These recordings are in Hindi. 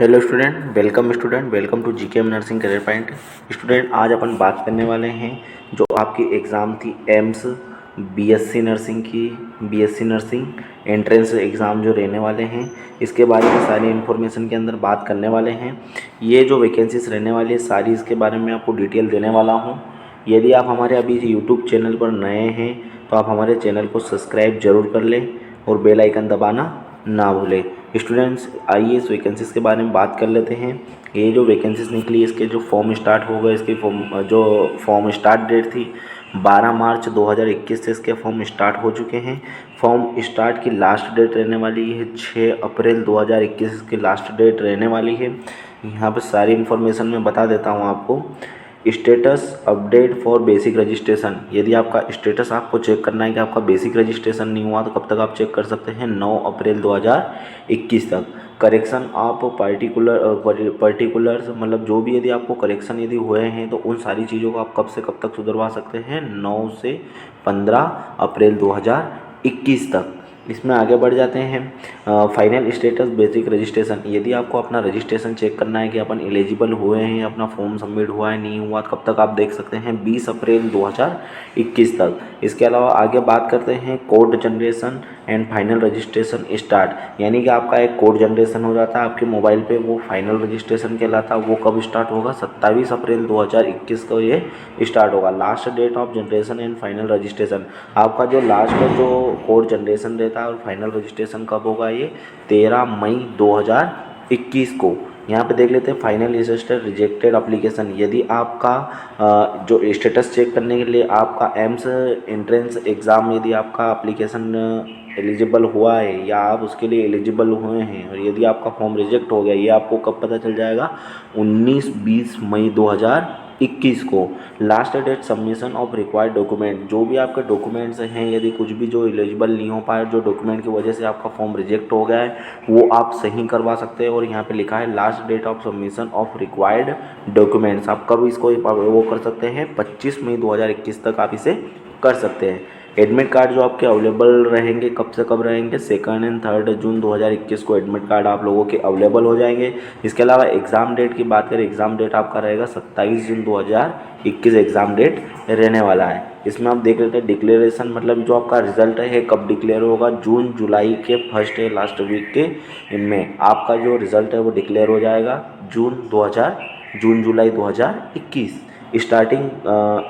Hello student, welcome to GKM nursing career point. Student, आज अपन बात करने वाले हैं जो आपकी एग्ज़ाम थी एम्स बीएससी नर्सिंग की। बीएससी नर्सिंग एंट्रेंस एग्ज़ाम जो रहने वाले हैं, इसके बारे में सारी इन्फॉर्मेशन के अंदर बात करने वाले हैं। ये जो वैकेंसीज रहने वाली है सारी, इसके बारे में आपको डिटेल देने वाला हूँ। यदि आप हमारे अभी यूट्यूब चैनल पर नए हैं तो आप हमारे चैनल को सब्सक्राइब जरूर कर लें और बेल आइकन दबाना ना भूलें। स्टूडेंट्स, आइए इस वैकेंसीज़ के बारे में बात कर लेते हैं। ये जो वैकेंसीज़ निकली, इसके जो फॉर्म स्टार्ट हो गए, इसकी फॉर्म स्टार्ट डेट थी 12 मार्च 2021 से इसके फॉर्म स्टार्ट हो चुके हैं। फॉर्म स्टार्ट की लास्ट डेट रहने वाली है 6 अप्रैल 2021 की लास्ट डेट रहने वाली है। यहाँ पर सारी इन्फॉर्मेशन मैं बता देता हूँ आपको। Status update for basic registration, यदि आपका स्टेटस आपको चेक करना है कि आपका बेसिक रजिस्ट्रेशन नहीं हुआ तो कब तक आप चेक कर सकते हैं, 9 अप्रैल 2021 तक। करेक्शन आप पर्टिकुलर्स मतलब जो भी यदि आपको करेक्शन यदि हुए हैं तो उन सारी चीज़ों को आप कब से कब तक सुधरवा सकते हैं, 9 से 15 अप्रैल 2021 तक। इसमें आगे बढ़ जाते हैं। फाइनल स्टेटस बेसिक रजिस्ट्रेशन, यदि आपको अपना रजिस्ट्रेशन चेक करना है कि अपन एलिजिबल हुए हैं, अपना फॉर्म सबमिट हुआ है नहीं हुआ, कब तक आप देख सकते हैं, 20 अप्रैल 2021 तक। इसके अलावा आगे बात करते हैं code generation and final registration start, यानी कि आपका एक कोड जनरेशन हो जाता है आपके मोबाइल पे, वो फाइनल रजिस्ट्रेशन कहलाता है। वो कब स्टार्ट होगा, 27 अप्रैल 2021 को ये स्टार्ट होगा। Last date of generation and final registration, आपका जो लास्ट का जो कोड जनरेशन रहता है और फाइनल रजिस्ट्रेशन कब होगा, ये 13 मई 2021 को। यहाँ पे देख लेते हैं फाइनल स्टेटस रिजेक्टेड एप्लीकेशन, यदि आपका जो स्टेटस चेक करने के लिए आपका एम्स एंट्रेंस एग्ज़ाम यदि आपका एप्लीकेशन एलिजिबल हुआ है या आप उसके लिए एलिजिबल हुए हैं और यदि आपका फॉर्म रिजेक्ट हो गया, ये आपको कब पता चल जाएगा, 19-20 मई 2021 को। Last date submission of required document, जो भी आपके डॉक्यूमेंट्स हैं, यदि कुछ भी जो एलिजिबल नहीं हो पाए, जो डॉक्यूमेंट की वजह से आपका फॉर्म रिजेक्ट हो गया है, वो आप सही करवा सकते हैं। और यहाँ पे लिखा है last date of submission of required documents, आप कब इसको वो कर सकते हैं, 25 मई 2021 तक आप इसे कर सकते हैं। एडमिट कार्ड जो आपके अवेलेबल रहेंगे, कब से कब रहेंगे, 2 एंड 3 जून 2021 को एडमिट कार्ड आप लोगों के अवेलेबल हो जाएंगे। इसके अलावा एग्ज़ाम डेट की बात करें, एग्ज़ाम डेट आपका रहेगा 27 जून 2021 एग्ज़ाम डेट रहने वाला है। इसमें आप देख लेते हैं डिक्लेरेशन, मतलब जो आपका रिजल्ट है कब डिक्लेयर होगा, जून जुलाई के फर्स्ट या लास्ट वीक के इनमें आपका जो रिज़ल्ट है वो डिक्लेयर हो जाएगा, जून जुलाई 2021।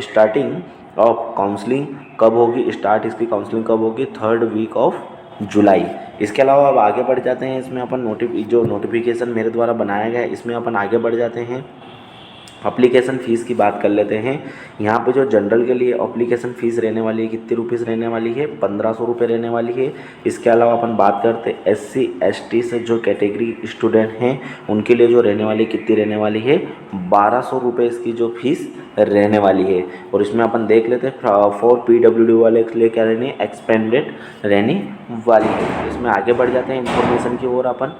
स्टार्टिंग ऑफ काउंसलिंग कब होगी, स्टार्ट इसकी काउंसलिंग कब होगी, 3rd वीक ऑफ जुलाई। इसके अलावा अब आगे बढ़ जाते हैं, इसमें अपन जो नोटिफिकेशन मेरे द्वारा बनाया गया है इसमें अपन आगे बढ़ जाते हैं। अप्लीकेशन फ़ीस की बात कर लेते हैं। यहाँ पे जो जनरल के लिए अप्लीकेशन फ़ीस रहने वाली है, कितनी रुपीज़ रहने वाली है, 1500 रुपये रहने वाली है। इसके अलावा अपन बात करते हैं SC ST से जो कैटेगरी स्टूडेंट हैं उनके लिए जो रहने वाली कितनी रहने वाली है, 1200 रुपये इसकी जो फीस रहने वाली है। और इसमें अपन देख लेते हैं फॉर PWD वाले के लिए क्या रहनी है, एक्सपेंडेड रहने वाली है। इसमें आगे बढ़ जाते हैं इन्फॉर्मेशन की ओर। अपन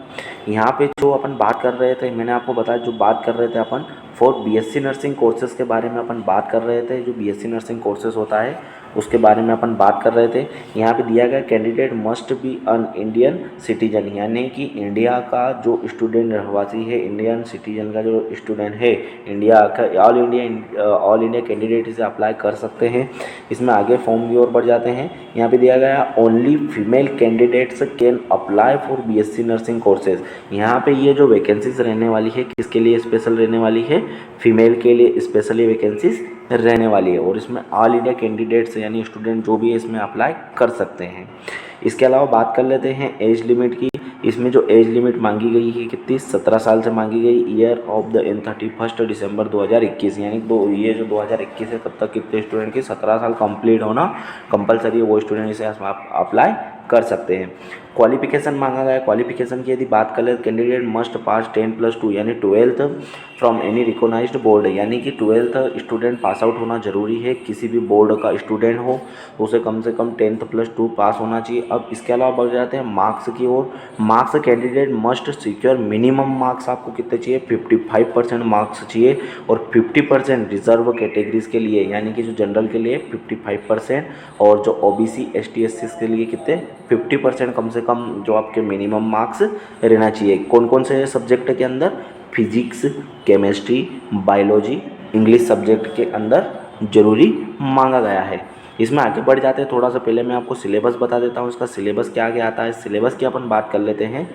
यहाँ पे जो अपन बात कर रहे थे, मैंने आपको बताया जो बात कर रहे थे अपन फॉर BSc नर्सिंग कोर्सेज के बारे में अपन बात कर रहे थे। जो BSc नर्सिंग कोर्सेज होता है उसके बारे में अपन बात कर रहे थे। यहाँ पे दिया गया candidate must be an Indian citizen, यानी कि इंडिया का जो स्टूडेंट रहवासी है, इंडियन सिटीजन का जो स्टूडेंट है, इंडिया का ऑल इंडिया कैंडिडेट इसे अप्लाई कर सकते हैं। इसमें आगे फॉर्म की ओर बढ़ जाते हैं। यहाँ पे दिया गया only female candidates can apply for BSc nursing courses. यहाँ पे ये जो वैकेंसीज रहने वाली है किसके लिए स्पेशल रहने वाली है, फीमेल के लिए स्पेशली वैकेंसीज रहने वाली है। और इसमें ऑल इंडिया कैंडिडेट्स यानी स्टूडेंट जो भी है इसमें अप्लाई कर सकते हैं। इसके अलावा बात कर लेते हैं एज लिमिट की। इसमें जो एज लिमिट मांगी गई है कितनी, 17 साल से मांगी गई। ईयर ऑफ द इन 31 दिसंबर 2021, यानी ये जो 2021 है तब तक कितने स्टूडेंट की 17 साल कंप्लीट होना कंपलसरी है, वो स्टूडेंट इसे आप अप्लाई कर सकते हैं। क्वालिफिकेशन मांगा गया है। क्वालिफिकेशन की यदि बात करें, कैंडिडेट मस्ट पास 10+2 यानी 12th from any recognised board, यानी कि 12th स्टूडेंट पास आउट होना जरूरी है। किसी भी बोर्ड का स्टूडेंट हो तो उसे कम से कम 10+2 पास होना चाहिए। अब इसके अलावा बढ़ जाते हैं मार्क्स की ओर। Marks candidate must secure minimum marks आपको कितने चाहिए, 55% मार्क्स चाहिए। और 50% रिजर्व कैटेगरीज के लिए, यानी कि जो जनरल के लिए 55% और जो OBC ST SC के लिए कितने 50% कम से कम जो आपके मिनिमम मार्क्स रहना चाहिए। कौन कौन से सब्जेक्ट के अंदर? Physics, chemistry, biology, English subject के अंदर जरूरी मांगा गया है। इसमें आगे बढ़ जाते हैं, थोड़ा सा पहले मैं आपको सिलेबस बता देता हूँ। इसका सिलेबस क्या क्या आता है, सिलेबस की अपन बात कर लेते हैं।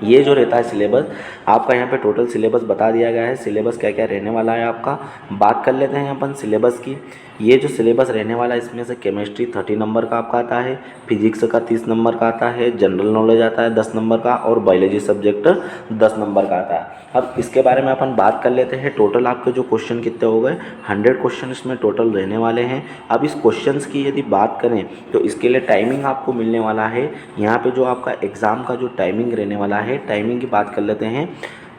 ये जो रहता है सिलेबस, आपका यहाँ पे टोटल सिलेबस बता दिया गया है। सिलेबस क्या क्या रहने वाला है आपका, बात कर लेते हैं अपन सिलेबस की। ये जो सिलेबस रहने वाला है, इसमें से केमिस्ट्री 30 नंबर का आपका आता है, फिजिक्स का 30 नंबर का आता है, जनरल नॉलेज आता है 10 नंबर का, और बायोलॉजी सब्जेक्ट 10 नंबर का आता है। अब इसके बारे में अपन बात कर लेते हैं। टोटल आपके जो क्वेश्चन कितने हो गए, 100 क्वेश्चन इसमें टोटल रहने वाले हैं। अब इस क्वेश्चंस की यदि बात करें तो इसके लिए टाइमिंग आपको मिलने वाला है। यहाँ पे जो आपका एग्ज़ाम का जो टाइमिंग रहने वाला है, टाइमिंग की बात कर लेते हैं।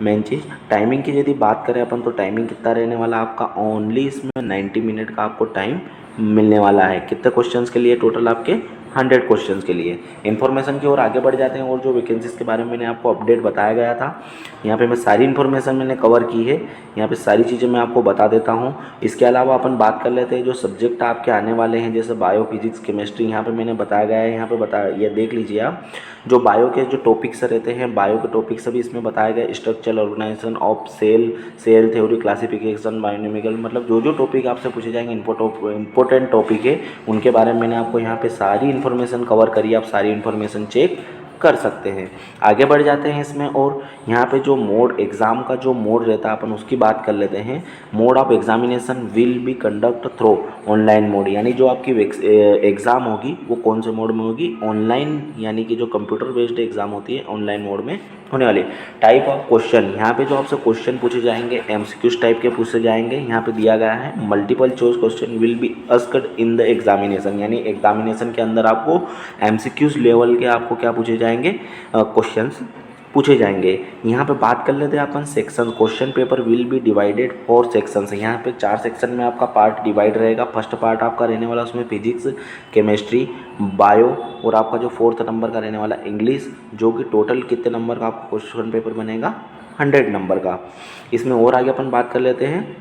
मेन चीज़ टाइमिंग की यदि बात करें अपन, तो टाइमिंग कितना रहने वाला है आपका, ओनली इसमें 90 मिनट का आपको टाइम मिलने वाला है। कितने क्वेश्चंस के लिए? टोटल आपके 100 क्वेश्चंस के लिए। इन्फॉर्मेशन की ओर आगे बढ़ जाते हैं, और जो वैकेंसीज के बारे में मैंने आपको अपडेट बताया गया था, यहाँ पे मैं सारी इन्फॉर्मेशन मैंने कवर की है। यहाँ पे सारी चीज़ें मैं आपको बता देता हूँ। इसके अलावा अपन बात कर लेते हैं जो सब्जेक्ट आपके आने वाले हैं, जैसे बायो, फिजिक्स, केमिस्ट्री, यहाँ पे मैंने बताया गया है। यहाँ पे बताया, ये देख लीजिए आप, जो बायो के जो टॉपिक्स रहते हैं, बायो के टॉपिक्स सभी इसमें बताया गया। Structural organisation of cell, cell theory, classification, biochemical, मतलब जो जो टॉपिक आपसे पूछे जाएंगे इंपॉर्टेंट टॉपिक है, उनके बारे में मैंने आपको यहाँ पे सारी इन्फॉर्मेशन कवर करी। आप सारी इन्फॉर्मेशन चेक कर सकते हैं। आगे बढ़ जाते हैं इसमें, और यहाँ पे जो मोड, एग्ज़ाम का जो मोड रहता है, अपन उसकी बात कर लेते हैं। Mode of examination will be conduct through online mode, यानी जो आपकी एग्ज़ाम होगी वो कौन से मोड में होगी? ऑनलाइन, यानी कि जो कंप्यूटर बेस्ड एग्ज़ाम होती है ऑनलाइन मोड में होने वाली। टाइप ऑफ क्वेश्चन, यहाँ पे जो आपसे क्वेश्चन पूछे जाएंगे एमसीक्यूज टाइप के पूछे जाएंगे। यहाँ पे दिया गया है multiple choice question will be asked in the examination, यानी एग्जामिनेशन के अंदर आपको एमसीक्यूज लेवल के आपको क्या पूछे जाएंगे? क्वेश्चंस पूछे जाएंगे। यहाँ पे बात कर लेते हैं अपन section. Question paper will be divided 4 sections. यहाँ पे 4 सेक्शन में आपका पार्ट डिवाइड रहेगा। फर्स्ट पार्ट आपका रहने वाला, उसमें फिजिक्स, केमिस्ट्री, बायो, और आपका जो 4th नंबर का रहने वाला इंग्लिश, जो कि टोटल कितने नंबर का आपका क्वेश्चन पेपर बनेगा? 100 नंबर का। इसमें और आगे अपन बात कर लेते हैं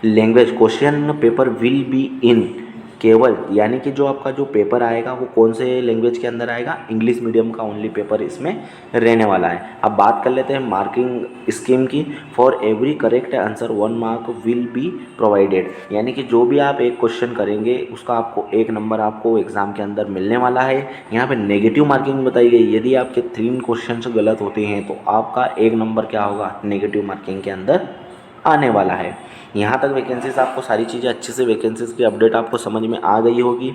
language. Question paper will be in, केवल, यानी कि जो आपका जो पेपर आएगा वो कौन से लैंग्वेज के अंदर आएगा? इंग्लिश मीडियम का ओनली पेपर इसमें रहने वाला है। अब बात कर लेते हैं मार्किंग स्कीम की। For every correct answer 1 mark will be provided, यानी कि जो भी आप एक क्वेश्चन करेंगे उसका आपको 1 नंबर आपको एग्जाम के अंदर मिलने वाला है। यहाँ पे नेगेटिव मार्किंग बताई गई, यदि आपके 3 क्वेश्चन गलत होते हैं तो आपका 1 नंबर क्या होगा? नेगेटिव मार्किंग के अंदर आने वाला है। यहाँ तक वैकेंसीज, आपको सारी चीज़ें अच्छे से वैकेंसीज की अपडेट आपको समझ में आ गई होगी।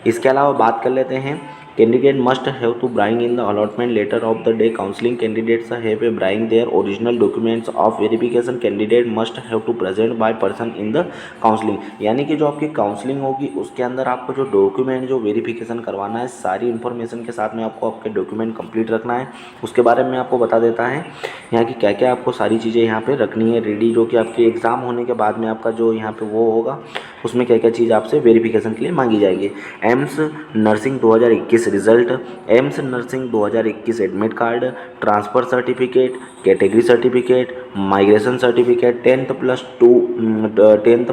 इसके अलावा बात कर लेते हैं candidate must have to bring in the allotment letter of the day counselling candidates have a bring their original documents of verification candidate must have to present by person in the counselling, यानी कि जो आपकी काउंसलिंग होगी उसके अंदर आपको जो डॉक्यूमेंट जो वेरिफिकेशन करवाना है, सारी इन्फॉर्मेशन के साथ में आपको आपके डॉक्यूमेंट कंप्लीट रखना है। उसके बारे में आपको बता देता है यहाँ की क्या क्या आपको सारी चीज़ें यहाँ पे रखनी है रेडी, जो कि आपके एग्ज़ाम होने के बाद में आपका जो यहाँ पे वो होगा उसमें क्या क्या चीज़ आपसे वेरिफिकेशन के लिए मांगी जाएगी। AIIMS nursing 2021 result, AIIMS nursing 2021 admit card, transfer certificate, category certificate, migration certificate, 10th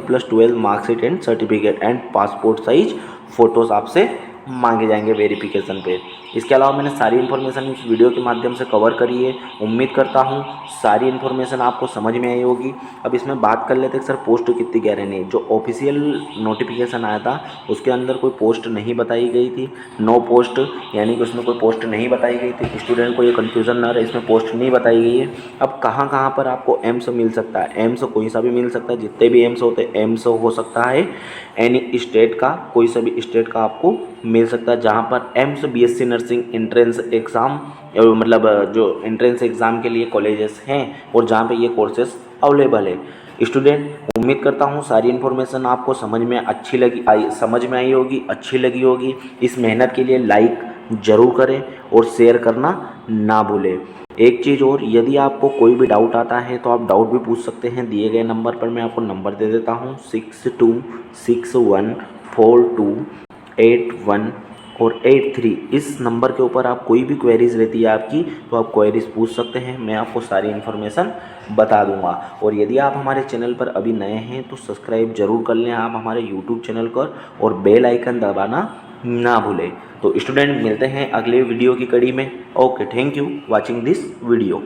plus 12 marksheet and certificate, and passport size photos आपसे मांगे जाएंगे वेरिफिकेशन पे। इसके अलावा मैंने सारी इन्फॉर्मेशन इस वीडियो के माध्यम से कवर करी है। उम्मीद करता हूँ सारी इन्फॉर्मेशन आपको समझ में आई होगी। अब इसमें बात कर लेते हैं सर पोस्ट कितनी कह रहे हैं। जो ऑफिशियल नोटिफिकेशन आया था उसके अंदर कोई पोस्ट नहीं बताई गई थी, नो पोस्ट, यानी कि उसमें कोई पोस्ट नहीं बताई गई थी। स्टूडेंट को ये कन्फ्यूज़न ना रहे, इसमें पोस्ट नहीं बताई गई है। अब कहाँ कहाँ पर आपको एम्स मिल सकता है? एम्स कोई सा भी मिल सकता है, जितने भी एम्स होते हैं एम्स हो सकता है एनी स्टेट का, कोई सा भी स्टेट का आपको मिल सकता है, जहाँ पर AIIMS BSc nursing entrance exam, मतलब जो एंट्रेंस एग्ज़ाम के लिए कॉलेजेस हैं और जहाँ पे ये कोर्सेस अवेलेबल है। स्टूडेंट उम्मीद करता हूँ सारी इन्फॉर्मेशन आपको समझ में आई होगी, अच्छी लगी होगी। इस मेहनत के लिए लाइक ज़रूर करें और शेयर करना ना भूलें। एक चीज़ और, यदि आपको कोई भी डाउट आता है तो आप डाउट भी पूछ सकते हैं। दिए गए नंबर पर मैं आपको नंबर दे देता हूँ 62614281 और 83। इस नंबर के ऊपर आप कोई भी क्वेरीज रहती है आपकी तो आप क्वेरीज पूछ सकते हैं, मैं आपको सारी इन्फॉर्मेशन बता दूंगा। और यदि आप हमारे चैनल पर अभी नए हैं तो सब्सक्राइब जरूर कर लें आप हमारे यूट्यूब चैनल पर, और बेल आइकन दबाना ना भूलें। तो स्टूडेंट मिलते हैं अगले वीडियो की कड़ी में। Okay, thank you watching this video.